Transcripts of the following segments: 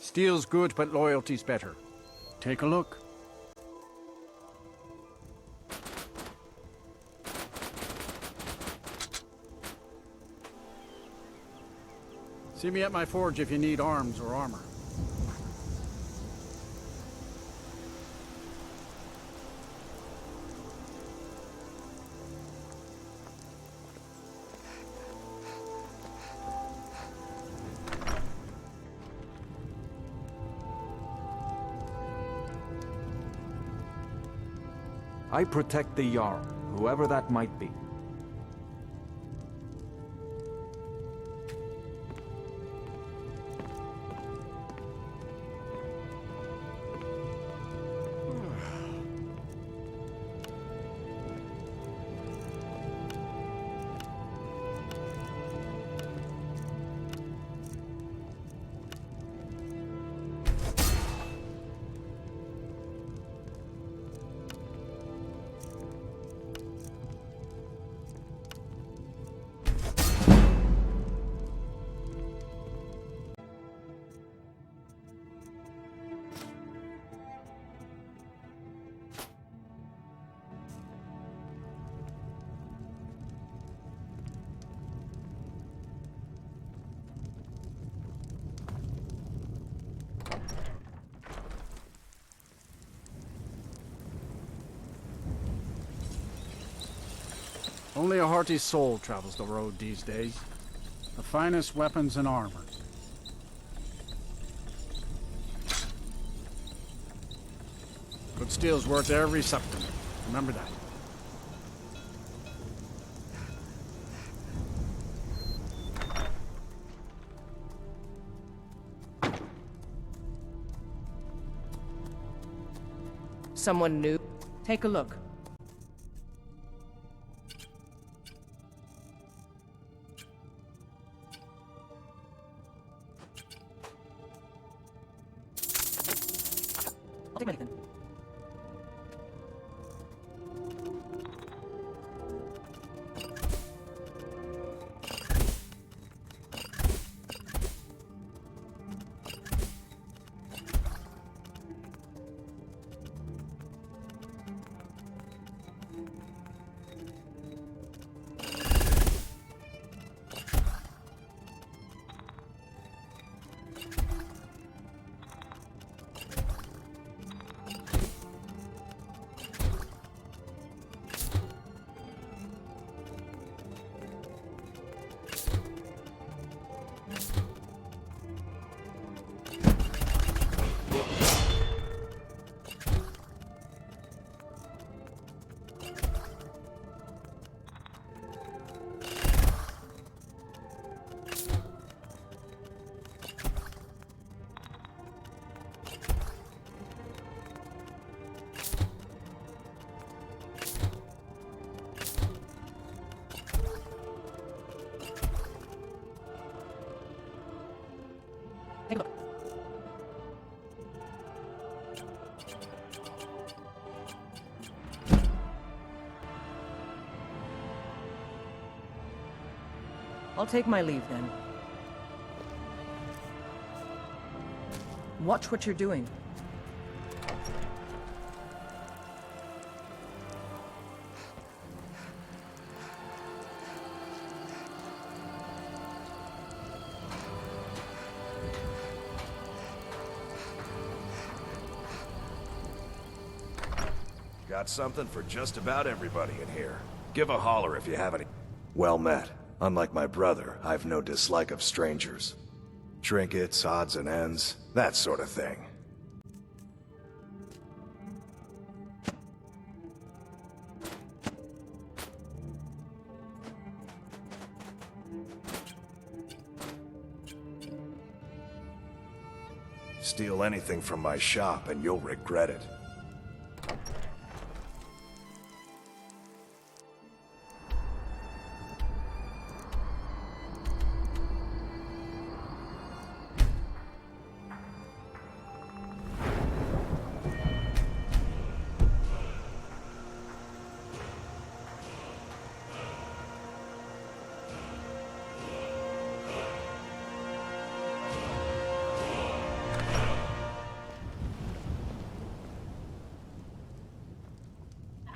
Steel's good, but loyalty's better. Take a look. See me at my forge if you need arms or armor. I protect the Jarl, whoever that might be. Only a hearty soul travels the road these days. The finest weapons and armor. Good steel's worth every supplement. Remember that. Someone new? Take a look. I'll take anything. Take a look. I'll take my leave then. Watch what you're doing. Got something for just about everybody in here. Give a holler if you have any. Well met. Unlike my brother, I've no dislike of strangers. Trinkets, odds and ends, that sort of thing. Steal anything from my shop and you'll regret it.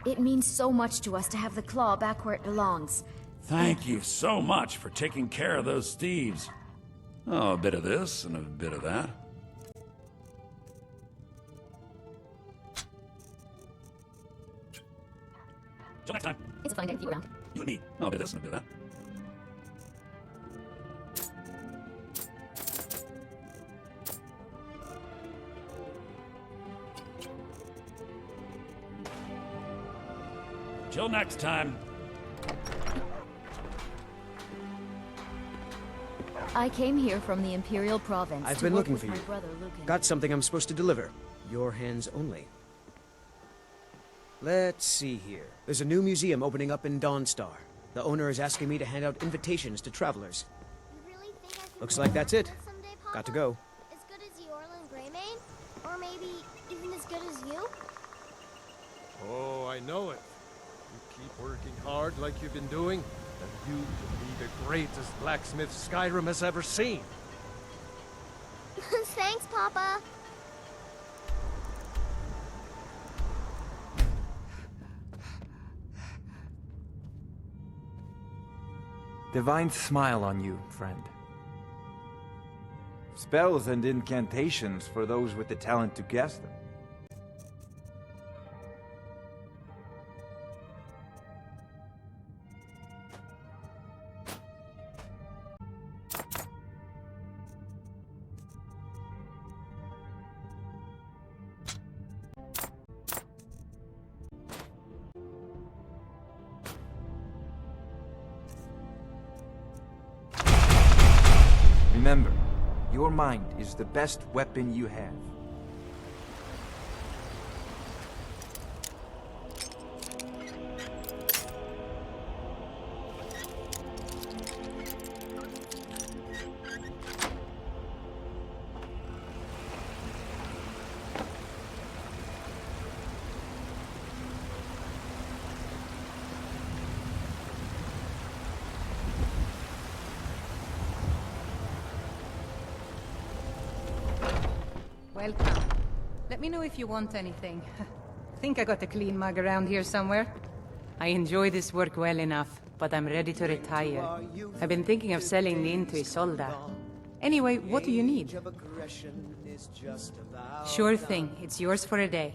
It means so much to us to have the claw back where it belongs. Thank you so much for taking care of those thieves. Oh, a bit of this and a bit of that. Till next time. It's a fun day with you around. You and me. Oh, a bit of this and a bit of that. Till next time. I came here from the Imperial Province. I've to been work looking with for my you. brother Lucan. Got something I'm supposed to deliver. Your hands only. Let's see here. There's a new museum opening up in Dawnstar. The owner is asking me to hand out invitations to travelers. You really think I can Looks be like that's it. someday, Papa? Got to go. As good as Yorlin Greymane? Or maybe even as good as you? Oh, I know it. You keep working hard like you've been doing, and you can be the greatest blacksmith Skyrim has ever seen. Thanks, Papa. Divine smile on you, friend. Spells and incantations for those with the talent to cast them. Remember, your mind is the best weapon you have. Welcome. Let me know if you want anything. I think I got a clean mug around here somewhere. I enjoy this work well enough, but I'm ready to retire. I've been thinking of selling the inn to Isolda. Anyway, what do you need? Sure thing. It's yours for a day.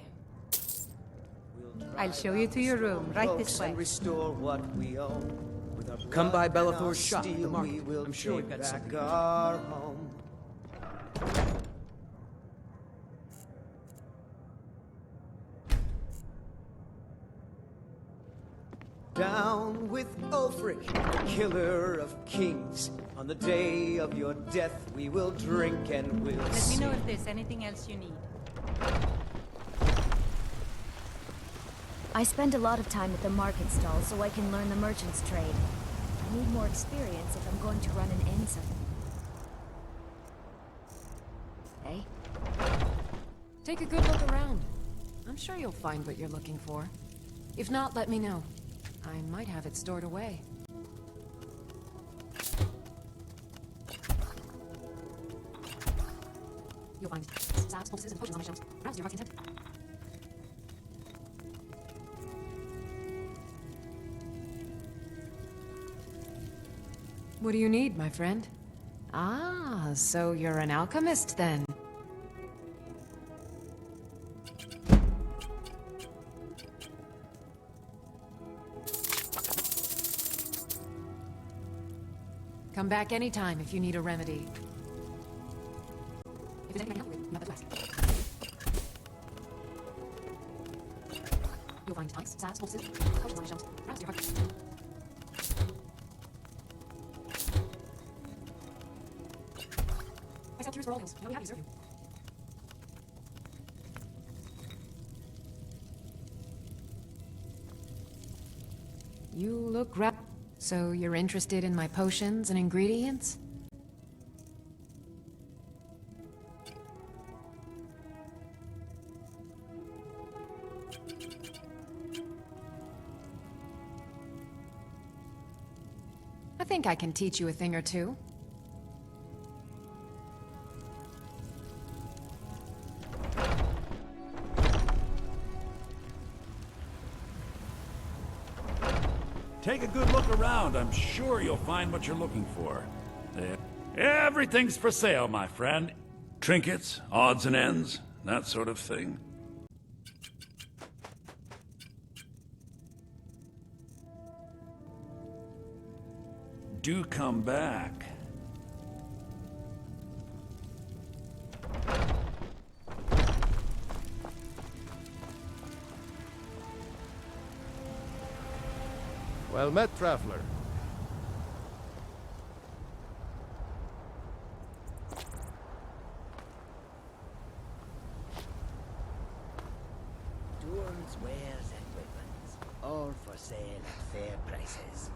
I'll show you to your room, right this way. Come by Bellathor's shop at the market. I'm sure we've got something. Down with Ulfric, killer of kings. On the day of your death, we will drink and we'll Let me know if there's anything else you need. I spend a lot of time at the market stall so I can learn the merchant's trade. I need more experience if I'm going to run an inn someday. Hey? Take a good look around. I'm sure you'll find what you're looking for. If not, let me know. I might have it stored away. You'll find salves, poultices, and potions on my shelves. Browse to your heart's content. What do you need, my friend? Ah, so you're an alchemist then? Come back anytime if you need a remedy. If there's anything I can help with, nothing to ask. You'll find ice, salves, poultices, potions on the shelves. Browse to your heart. I sell cures for all ills. I'll be happy to serve you. You look So you're interested in my potions and ingredients? I think I can teach you a thing or two. Take a good look around. I'm sure you'll find what you're looking for. Everything's for sale, my friend. Trinkets, odds and ends, that sort of thing. Do come back. Well met, traveler. Tools, wares, and weapons, all for sale at fair prices.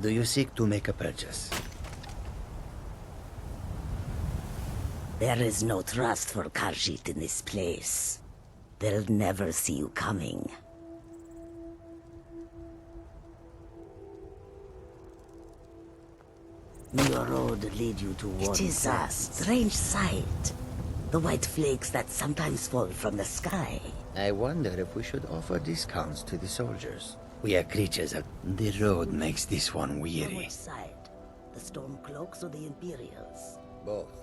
Do you seek to make a purchase? There is no trust for Khajiit in this place. They'll never see you coming. May your road lead you towards It is a strange sight. The white flakes that sometimes fall from the sky. I wonder if we should offer discounts to the soldiers. We are creatures of... The road makes this one weary. On which side? The Stormcloaks or the Imperials? Both.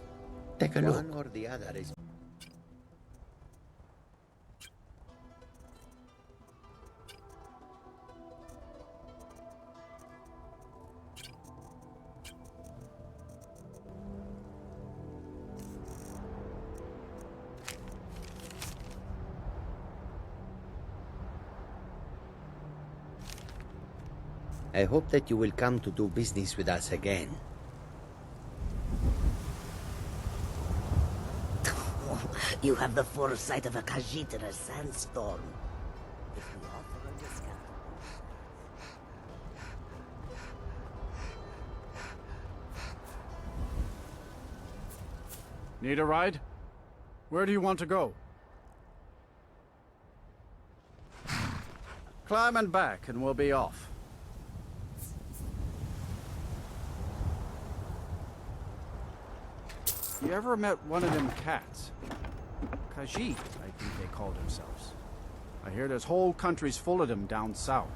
Take a look. One or the other is... I hope that you will come to do business with us again. You have the foresight of a Khajiit in a sandstorm. If we offer a discount... Need a ride? Where do you want to go? Climb and back and we'll be off. You ever met one of them cats? Khajiit, I think they called themselves. I hear there's whole countries full of them down south.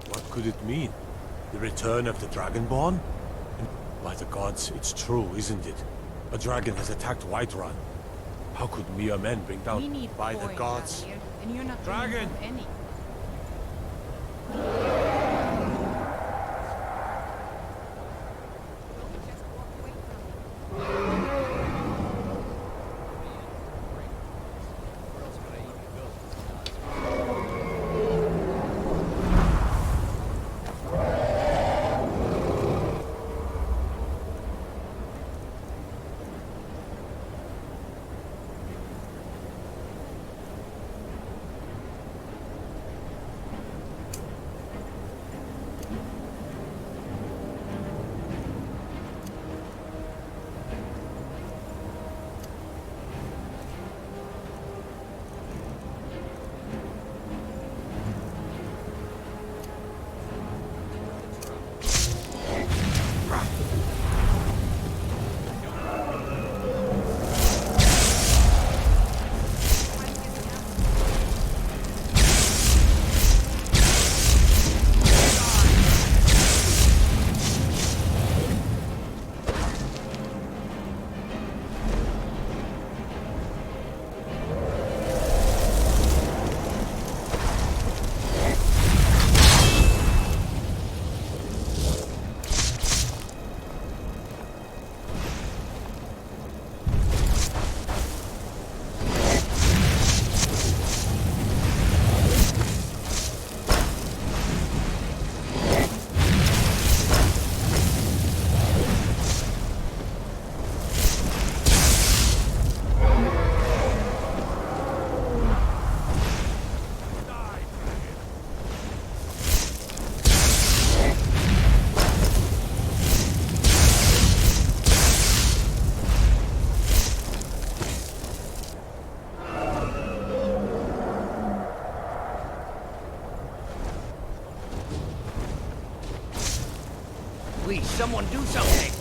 What could it mean? The return of the Dragonborn? By the gods, it's true, isn't it? A dragon has attacked Whiterun. How could mere men bring down... We need by the gods? Here, and you're not Dragon! any. someone do something!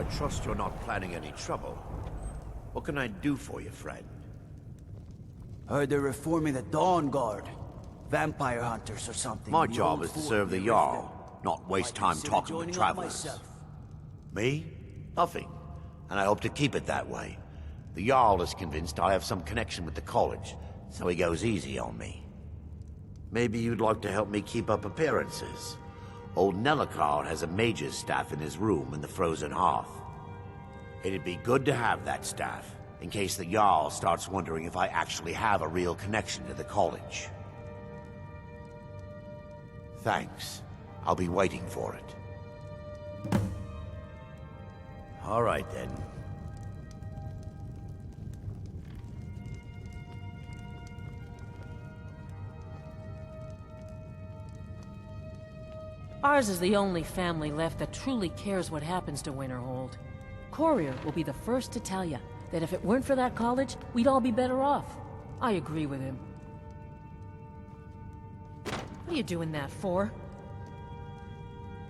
trust you're not planning any trouble. What can I do for you, friend? Heard they're reforming the Dawn Guard. Vampire hunters or something. My job is to serve the Jarl, not waste time talking with travelers. Me? Nothing. And I hope to keep it that way. The Jarl is convinced I have some connection with the College, so he goes easy on me. Maybe you'd like to help me keep up appearances. Old Nellikar has a mage's staff in his room in the frozen hearth. It'd be good to have that staff, in case the Jarl starts wondering if I actually have a real connection to the College. Thanks. I'll be waiting for it. All right, then. Ours is the only family left that truly cares what happens to Winterhold. Courier will be the first to tell you that if it weren't for that college, we'd all be better off. I agree with him. What are you doing that for?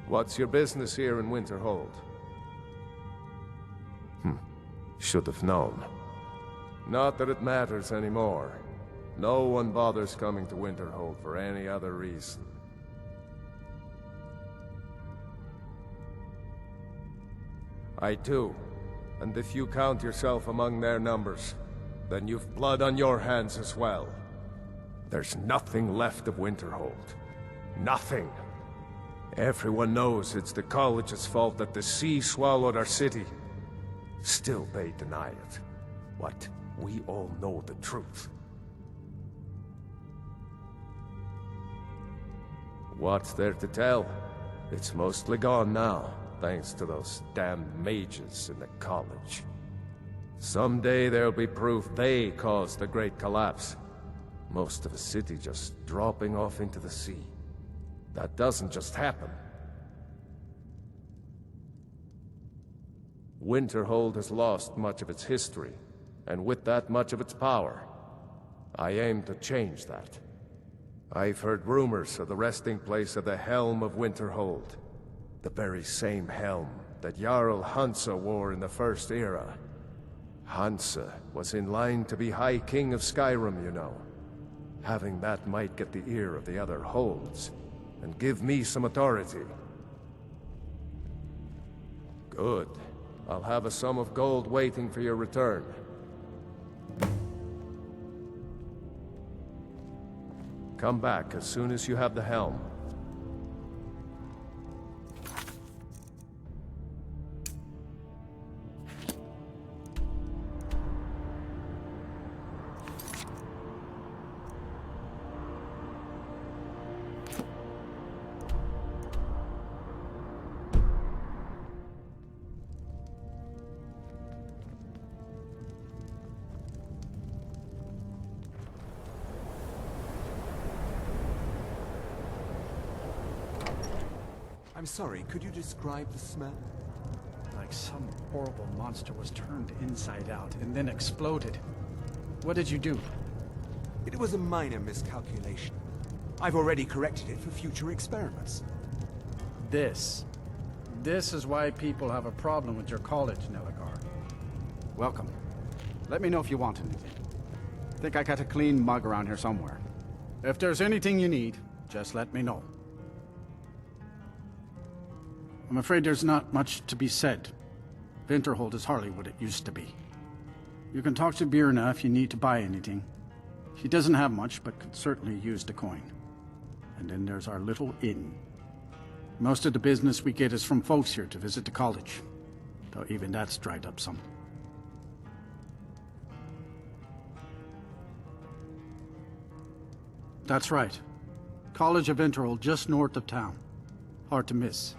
What's your business here in Winterhold? Should have known. Not that it matters anymore. No one bothers coming to Winterhold for any other reason. I do. And if you count yourself among their numbers, then you've blood on your hands as well. There's nothing left of Winterhold. Nothing. Everyone knows it's the College's fault that the sea swallowed our city. Still they deny it. But we all know the truth. What's there to tell? It's mostly gone now, thanks to those damned mages in the College. Someday there'll be proof they caused the Great Collapse. Most of the city just dropping off into the sea. That doesn't just happen. Winterhold has lost much of its history, and with that much of its power. I aim to change that. I've heard rumors of the resting place of the Helm of Winterhold. The very same helm that Jarl Hansa wore in the First Era. Hansa was in line to be High King of Skyrim, you know. Having that might get the ear of the other holds, and give me some authority. Good. I'll have a sum of gold waiting for your return. Come back as soon as you have the helm. I'm sorry, could you describe the smell? Like some horrible monster was turned inside out and then exploded. What did you do? It was a minor miscalculation. I've already corrected it for future experiments. This is why people have a problem with your college, Nellikar. Welcome. Let me know if you want anything. I think I got a clean mug around here somewhere. If there's anything you need, just let me know. I'm afraid there's not much to be said. Winterhold is hardly what it used to be. You can talk to Birna if you need to buy anything. She doesn't have much, but could certainly use the coin. And then there's our little inn. Most of the business we get is from folks here to visit the college, though even that's dried up some. That's right. College of Winterhold, just north of town. Hard to miss.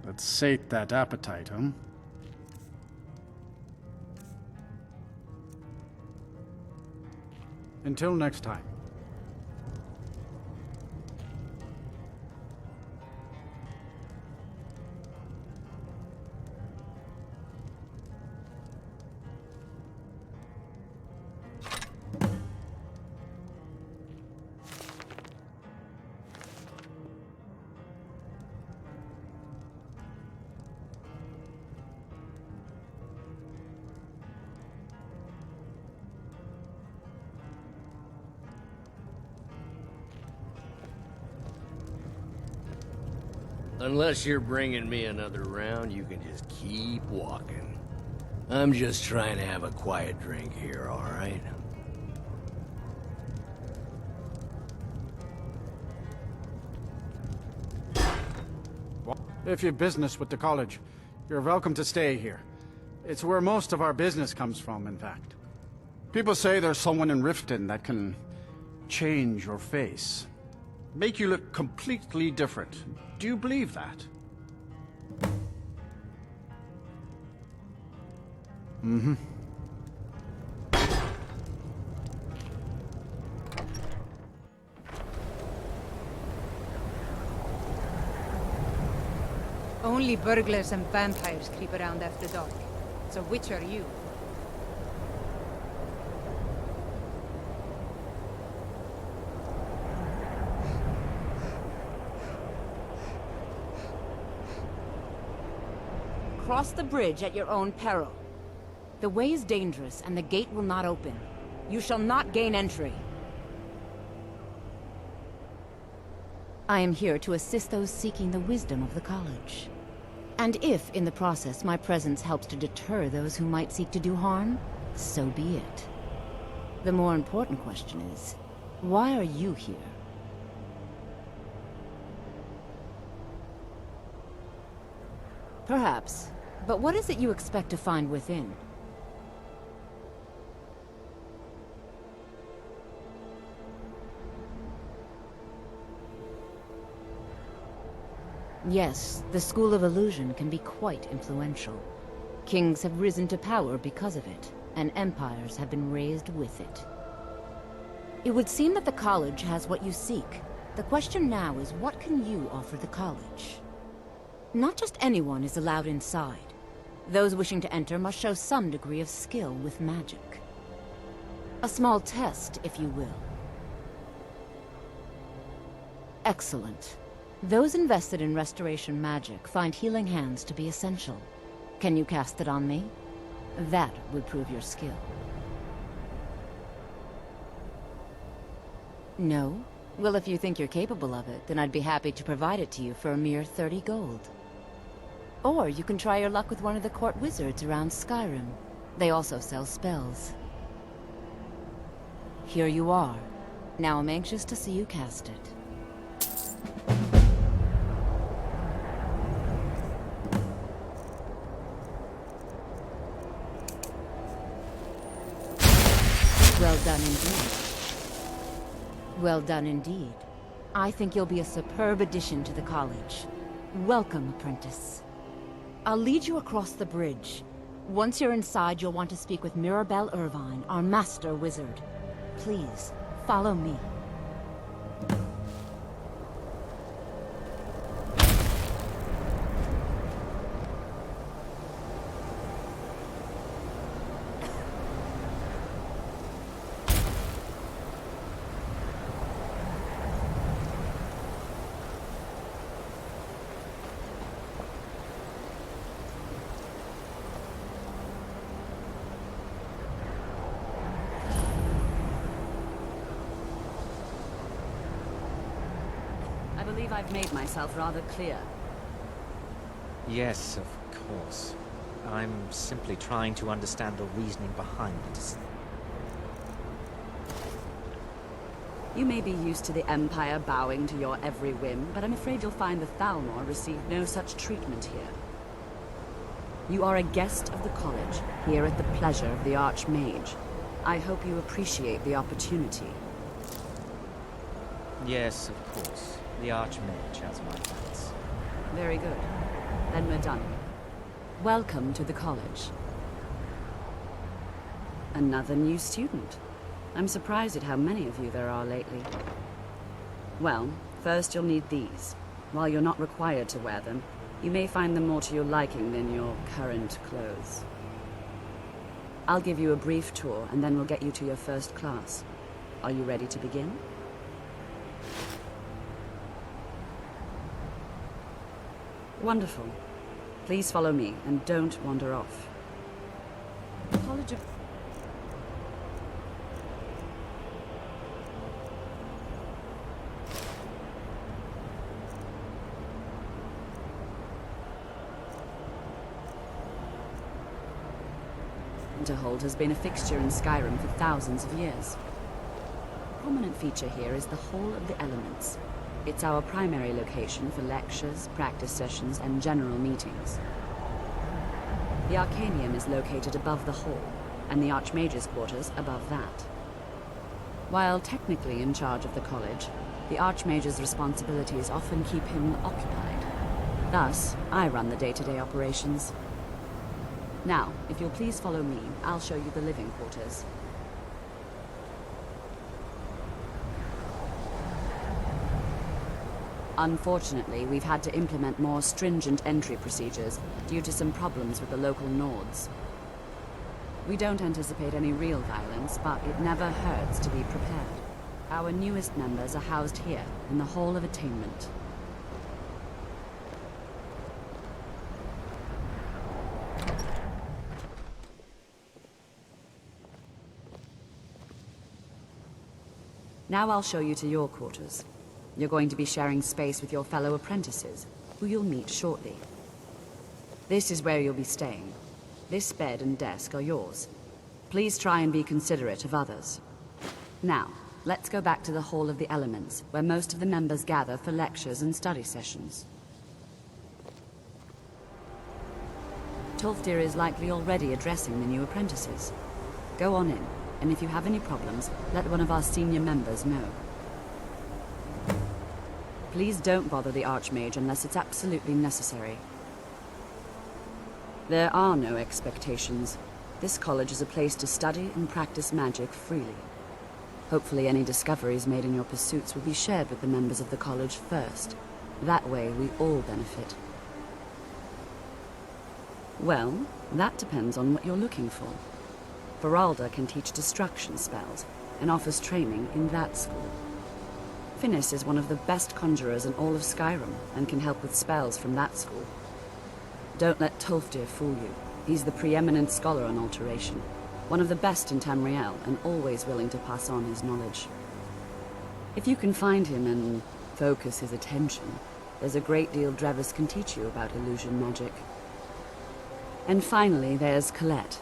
Let's sate that appetite, huh? Until next time. Unless you're bringing me another round, you can just keep walking. I'm just trying to have a quiet drink here, all right? If you've business with the college, you're welcome to stay here. It's where most of our business comes from, in fact. People say there's someone in Riften that can change your face. Make you look completely different. Do you believe that? Mm-hmm. Only burglars and vampires creep around after dark. So which are you? Cross the bridge at your own peril. The way is dangerous, and the gate will not open. You shall not gain entry. I am here to assist those seeking the wisdom of the college. And if, in the process, my presence helps to deter those who might seek to do harm, so be it. The more important question is, why are you here? Perhaps. But what is it you expect to find within? Yes, the School of Illusion can be quite influential. Kings have risen to power because of it, and empires have been raised with it. It would seem that the college has what you seek. The question now is, what can you offer the college? Not just anyone is allowed inside. Those wishing to enter must show some degree of skill with magic. A small test, if you will. Excellent. Those invested in restoration magic find healing hands to be essential. Can you cast it on me? That would prove your skill. No? Well, if you think you're capable of it, then I'd be happy to provide it to you for a mere 30 gold. Or you can try your luck with one of the court wizards around Skyrim. They also sell spells. Here you are. Now I'm anxious to see you cast it. Well done indeed. Well done indeed. I think you'll be a superb addition to the college. Welcome, apprentice. I'll lead you across the bridge. Once you're inside, you'll want to speak with Mirabelle Irvine, our master wizard. Please, follow me. I believe I've made myself rather clear. Yes, of course. I'm simply trying to understand the reasoning behind it. You may be used to the Empire bowing to your every whim, but I'm afraid you'll find the Thalmor received no such treatment here. You are a guest of the college, here at the pleasure of the Arch-Mage. I hope you appreciate the opportunity. Yes, of course. The Arch-Mage has my thanks. Very good. Then we're done. Welcome to the college. Another new student. I'm surprised at how many of you there are lately. Well, first you'll need these. While you're not required to wear them, you may find them more to your liking than your current clothes. I'll give you a brief tour, and then we'll get you to your first class. Are you ready to begin? Wonderful. Please follow me, and don't wander off. College of... Winterhold has been a fixture in Skyrim for thousands of years. A prominent feature here is the Hall of the Elements. It's our primary location for lectures, practice sessions, and general meetings. The Arcanium is located above the hall, and the Arch-Mage's quarters above that. While technically in charge of the college, the Arch-Mage's responsibilities often keep him occupied. Thus, I run the day-to-day operations. Now, if you'll please follow me, I'll show you the living quarters. Unfortunately, we've had to implement more stringent entry procedures due to some problems with the local Nords. We don't anticipate any real violence, but it never hurts to be prepared. Our newest members are housed here, in the Hall of Attainment. Now I'll show you to your quarters. You're going to be sharing space with your fellow apprentices, who you'll meet shortly. This is where you'll be staying. This bed and desk are yours. Please try and be considerate of others. Now, let's go back to the Hall of the Elements, where most of the members gather for lectures and study sessions. Tolfdir is likely already addressing the new apprentices. Go on in, and if you have any problems, let one of our senior members know. Please don't bother the Arch-Mage unless it's absolutely necessary. There are no expectations. This college is a place to study and practice magic freely. Hopefully any discoveries made in your pursuits will be shared with the members of the college first. That way we all benefit. Well, that depends on what you're looking for. Feralda can teach destruction spells and offers training in that school. Finis is one of the best conjurers in all of Skyrim and can help with spells from that school. Don't let Tolfdir fool you. He's the preeminent scholar on alteration, one of the best in Tamriel and always willing to pass on his knowledge. If you can find him and focus his attention, there's a great deal Drevis can teach you about illusion magic. And finally, there's Colette.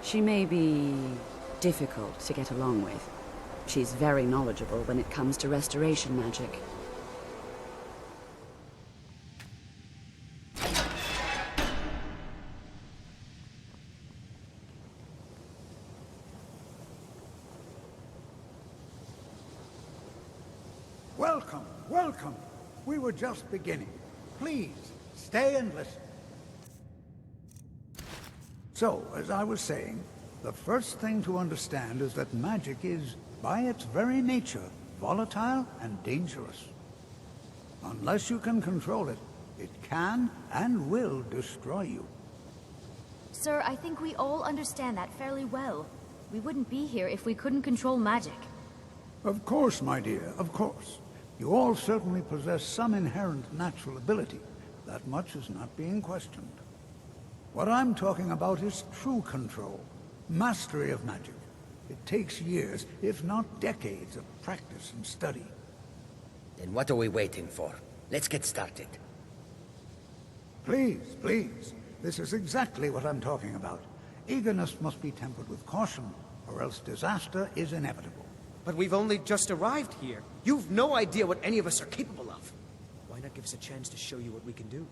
She may be difficult to get along with. She's very knowledgeable when it comes to restoration magic. Welcome, welcome. We were just beginning. Please, stay and listen. So, as I was saying, the first thing to understand is that magic is, by its very nature, volatile and dangerous. Unless you can control it, it can and will destroy you. Sir, I think we all understand that fairly well. We wouldn't be here if we couldn't control magic. Of course, my dear, of course. You all certainly possess some inherent natural ability. That much is not being questioned. What I'm talking about is true control, mastery of magic. It takes years, if not decades, of practice and study. Then what are we waiting for? Let's get started. Please, please. This is exactly what I'm talking about. Eagerness must be tempered with caution, or else disaster is inevitable. But we've only just arrived here. You've no idea what any of us are capable of. Why not give us a chance to show you what we can do?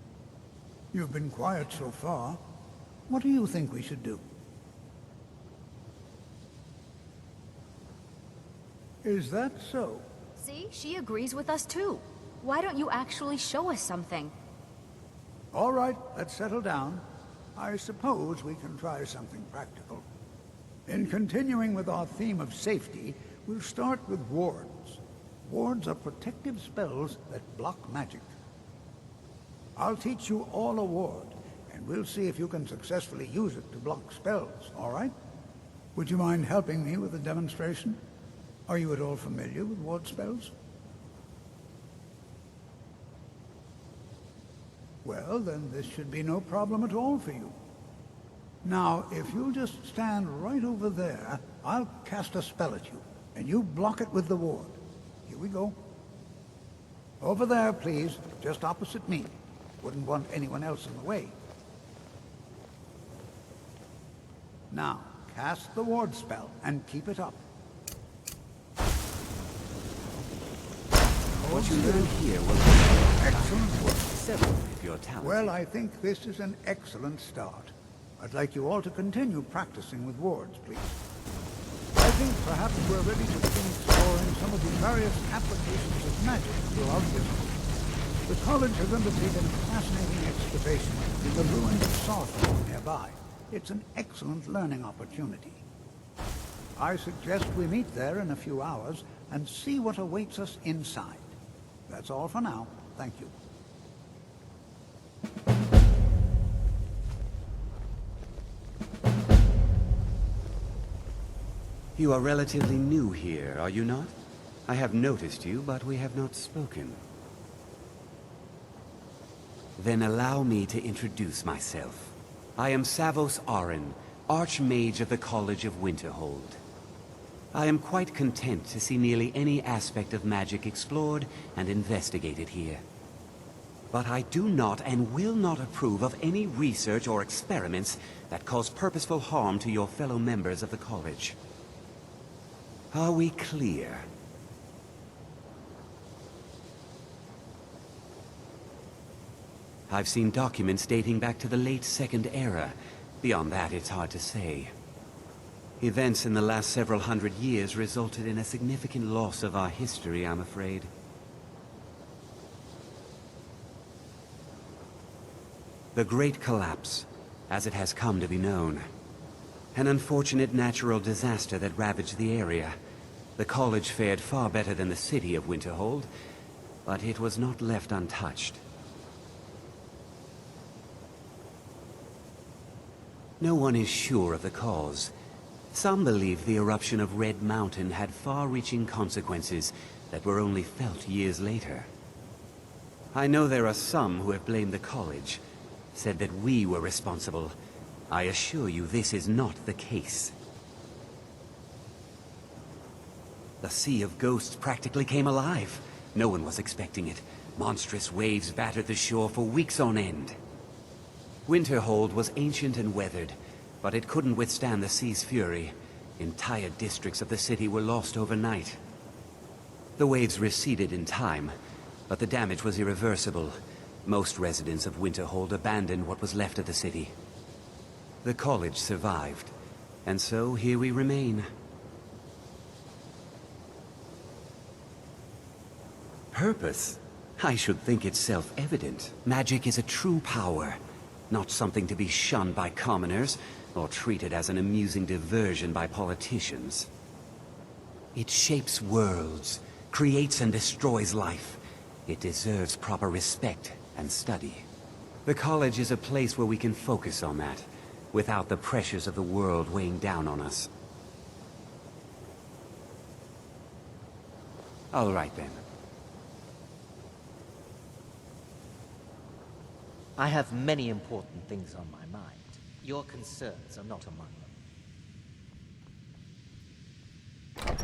You've been quiet so far. What do you think we should do? Is that so? See, she agrees with us too. Why don't you actually show us something? All right, let's settle down. I suppose we can try something practical. In continuing with our theme of safety, we'll start with wards. Wards are protective spells that block magic. I'll teach you all a ward, and we'll see if you can successfully use it to block spells, all right? Would you mind helping me with the demonstration? Are you at all familiar with ward spells? Well, then this should be no problem at all for you. Now, if you'll just stand right over there, I'll cast a spell at you, and you block it with the ward. Here we go. Over there, please, just opposite me. Wouldn't want anyone else in the way. Now, cast the ward spell and keep it up. What you learn here will excellent work. several if you're talented. Well, I think this is an excellent start. I'd like you all to continue practicing with wards, please. I think perhaps we're ready to begin exploring some of the various applications of magic throughout history. The college has undertaken a fascinating excavation in the ruins of Sawthorne nearby. It's an excellent learning opportunity. I suggest we meet there in a few hours and see what awaits us inside. That's all for now. Thank you. You are relatively new here, are you not? I have noticed you, but we have not spoken. Then allow me to introduce myself. I am Savos Arin, Arch-Mage of the College of Winterhold. I am quite content to see nearly any aspect of magic explored and investigated here. But I do not and will not approve of any research or experiments that cause purposeful harm to your fellow members of the college. Are we clear? I've seen documents dating back to the late Second Era. Beyond that, it's hard to say. Events in the last several hundred years resulted in a significant loss of our history, I'm afraid. The Great Collapse, as it has come to be known. An unfortunate natural disaster that ravaged the area. The college fared far better than the city of Winterhold, but it was not left untouched. No one is sure of the cause. Some believe the eruption of Red Mountain had far-reaching consequences that were only felt years later. I know there are some who have blamed the college, said that we were responsible. I assure you this is not the case. The Sea of Ghosts practically came alive. No one was expecting it. Monstrous waves battered the shore for weeks on end. Winterhold was ancient and weathered, but it couldn't withstand the sea's fury. Entire districts of the city were lost overnight. The waves receded in time, but the damage was irreversible. Most residents of Winterhold abandoned what was left of the city. The college survived, and so here we remain. Purpose? I should think it's self-evident. Magic is a true power, not something to be shunned by commoners, or treated as an amusing diversion by politicians. It shapes worlds, creates and destroys life. It deserves proper respect and study. The college is a place where we can focus on that, without the pressures of the world weighing down on us. All right then. I have many important things on my mind. Your concerns are not among them.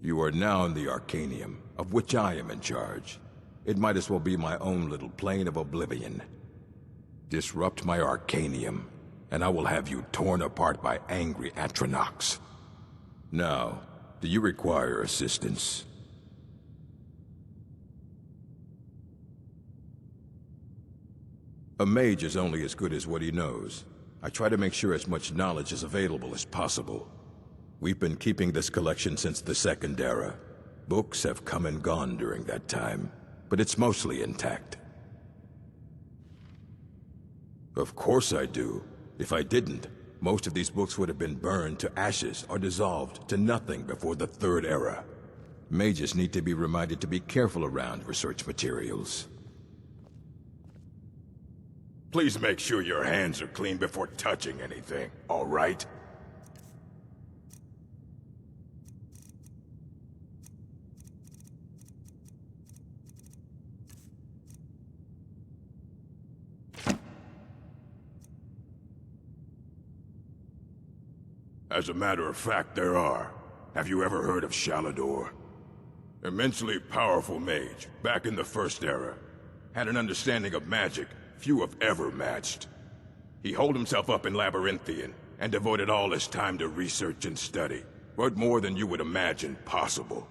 You are now in the Arcanium, of which I am in charge. It might as well be my own little plane of oblivion. Disrupt my Arcanium, and I will have you torn apart by angry Atronachs. Now, do you require assistance? A mage is only as good as what he knows. I try to make sure as much knowledge is available as possible. We've been keeping this collection since the Second Era. Books have come and gone during that time, but it's mostly intact. Of course I do. If I didn't, most of these books would have been burned to ashes or dissolved to nothing before the Third Era. Mages need to be reminded to be careful around research materials. Please make sure your hands are clean before touching anything, all right? As a matter of fact, there are. Have you ever heard of Shalador? Immensely powerful mage, back in the First Era. Had an understanding of magic few have ever matched. He holed himself up in Labyrinthian, and devoted all his time to research and study, but more than you would imagine possible.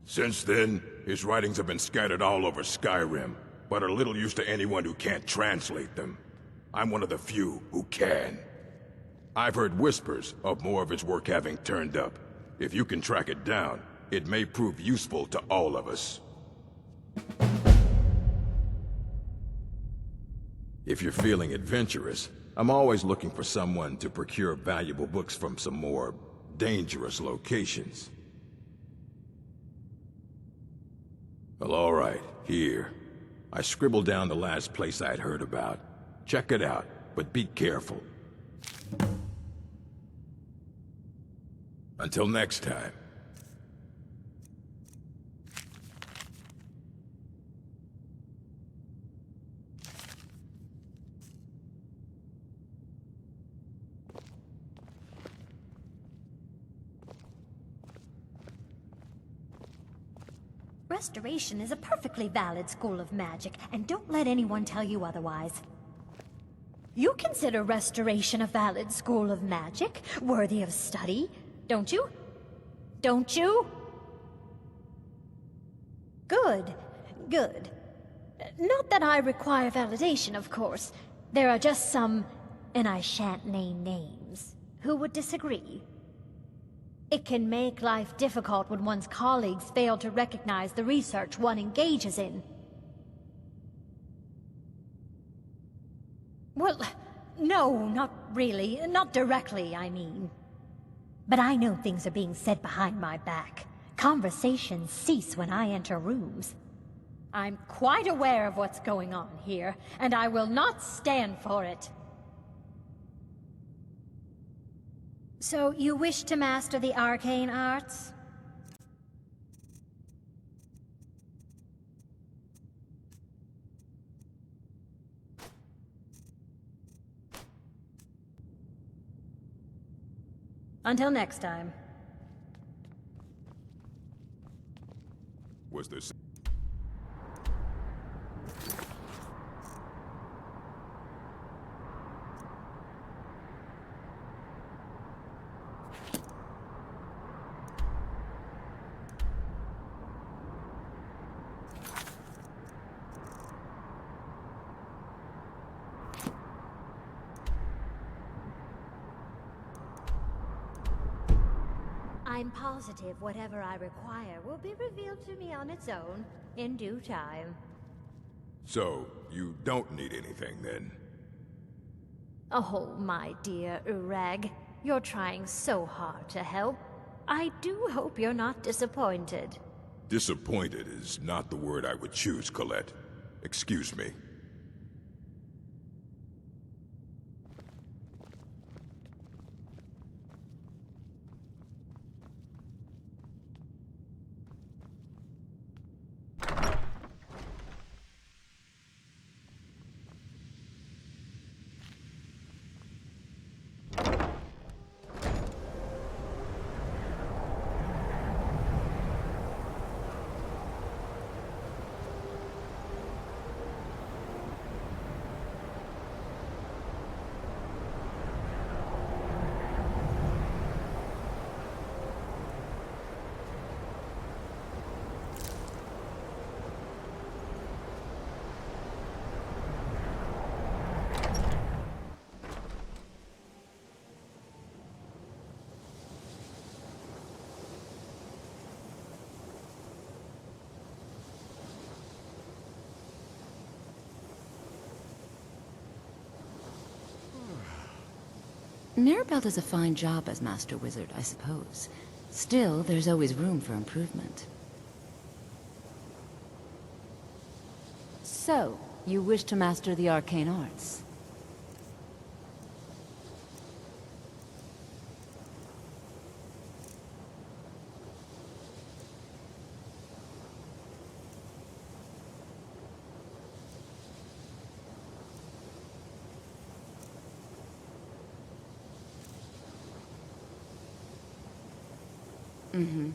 Since then, his writings have been scattered all over Skyrim, but are little use to anyone who can't translate them. I'm one of the few who can. I've heard whispers of more of his work having turned up. If you can track it down, it may prove useful to all of us. If you're feeling adventurous, I'm always looking for someone to procure valuable books from some more dangerous locations. Well, all right, here. I scribbled down the last place I'd heard about. Check it out, but be careful. Until next time. Restoration is a perfectly valid school of magic, and don't let anyone tell you otherwise. You consider Restoration a valid school of magic, worthy of study, don't you? Don't you? Good, good. Not that I require validation, of course. There are just some, and I shan't name names, who would disagree. It can make life difficult when one's colleagues fail to recognize the research one engages in. Well, no, not really. Not directly, I mean. But I know things are being said behind my back. Conversations cease when I enter rooms. I'm quite aware of what's going on here, and I will not stand for it. So, you wish to master the arcane arts? Until next time. Was this... I'm positive whatever I require will be revealed to me on its own, in due time. So, you don't need anything, then? Oh, my dear Urag, you're trying so hard to help. I do hope you're not disappointed. Disappointed is not the word I would choose, Colette. Excuse me. Mirabelle does a fine job as Master Wizard, I suppose. Still, there's always room for improvement. So, you wish to master the arcane arts? Mm-hmm.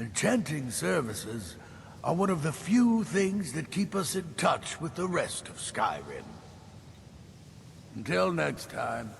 Enchanting services are one of the few things that keep us in touch with the rest of Skyrim. Until next time.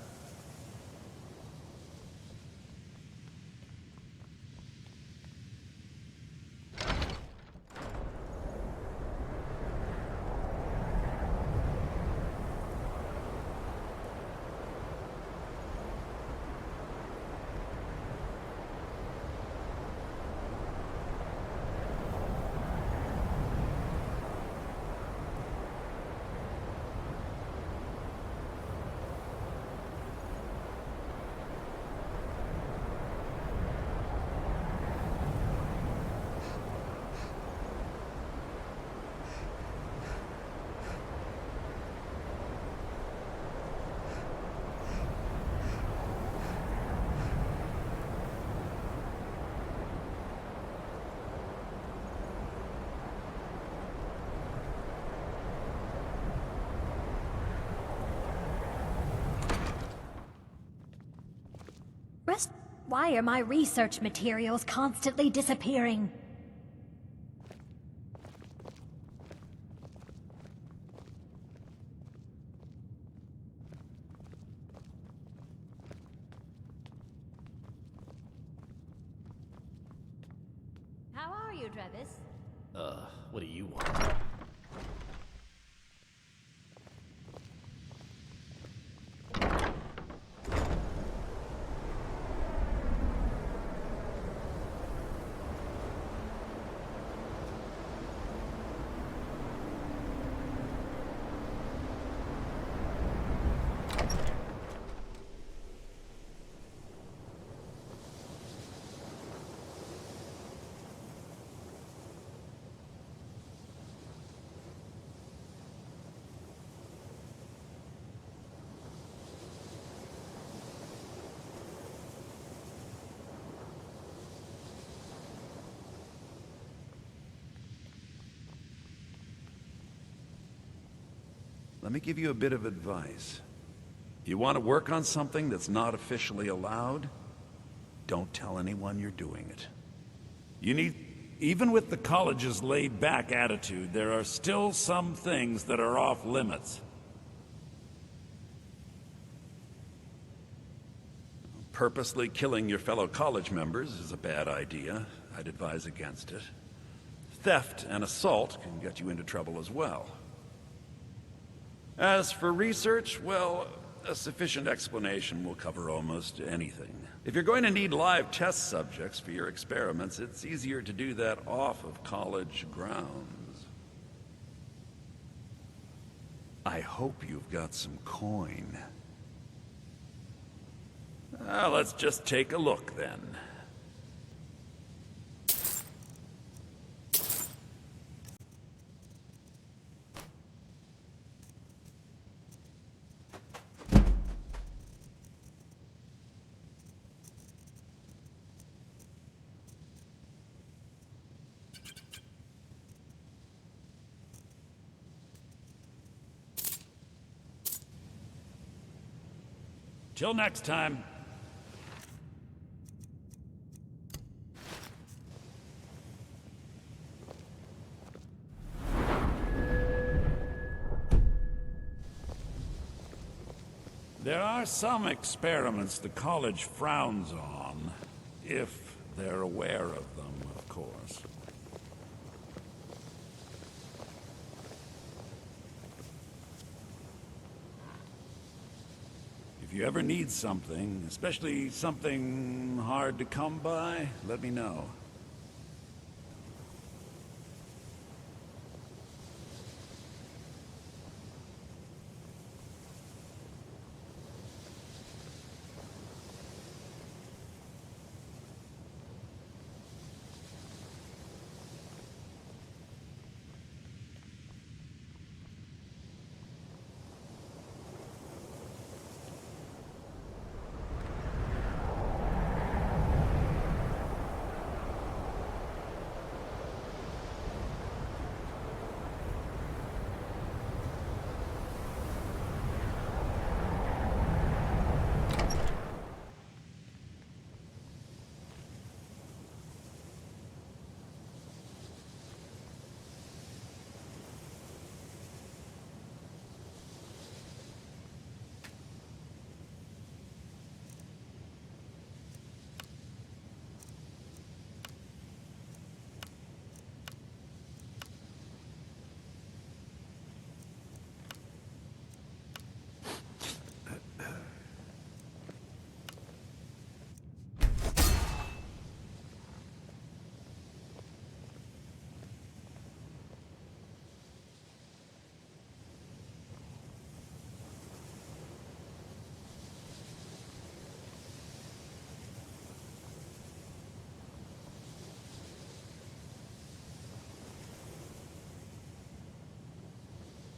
Why are my research materials constantly disappearing? How are you, Drevis? What do you want? Let me give you a bit of advice. You want to work on something that's not officially allowed? Don't tell anyone you're doing it. Even with the college's laid-back attitude, there are still some things that are off limits. Purposely killing your fellow college members is a bad idea. I'd advise against it. Theft and assault can get you into trouble as well. As for research, well, a sufficient explanation will cover almost anything. If you're going to need live test subjects for your experiments, it's easier to do that off of college grounds. I hope you've got some coin. Let's just take a look then. Till next time. There are some experiments the college frowns on, if they're aware of them, of course. If you ever need something, especially something hard to come by, let me know.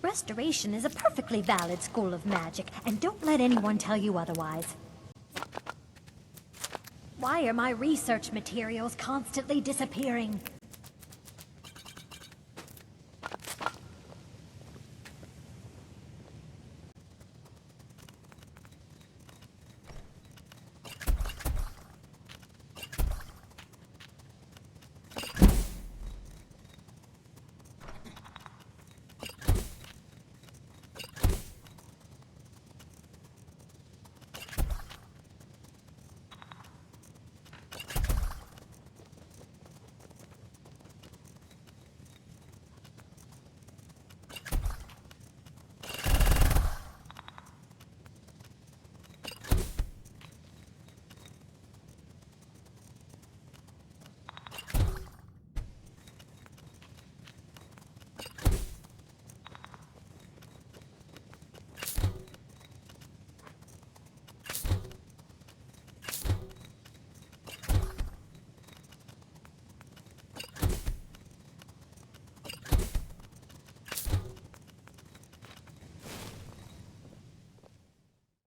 Restoration is a perfectly valid school of magic, and don't let anyone tell you otherwise. Why are my research materials constantly disappearing?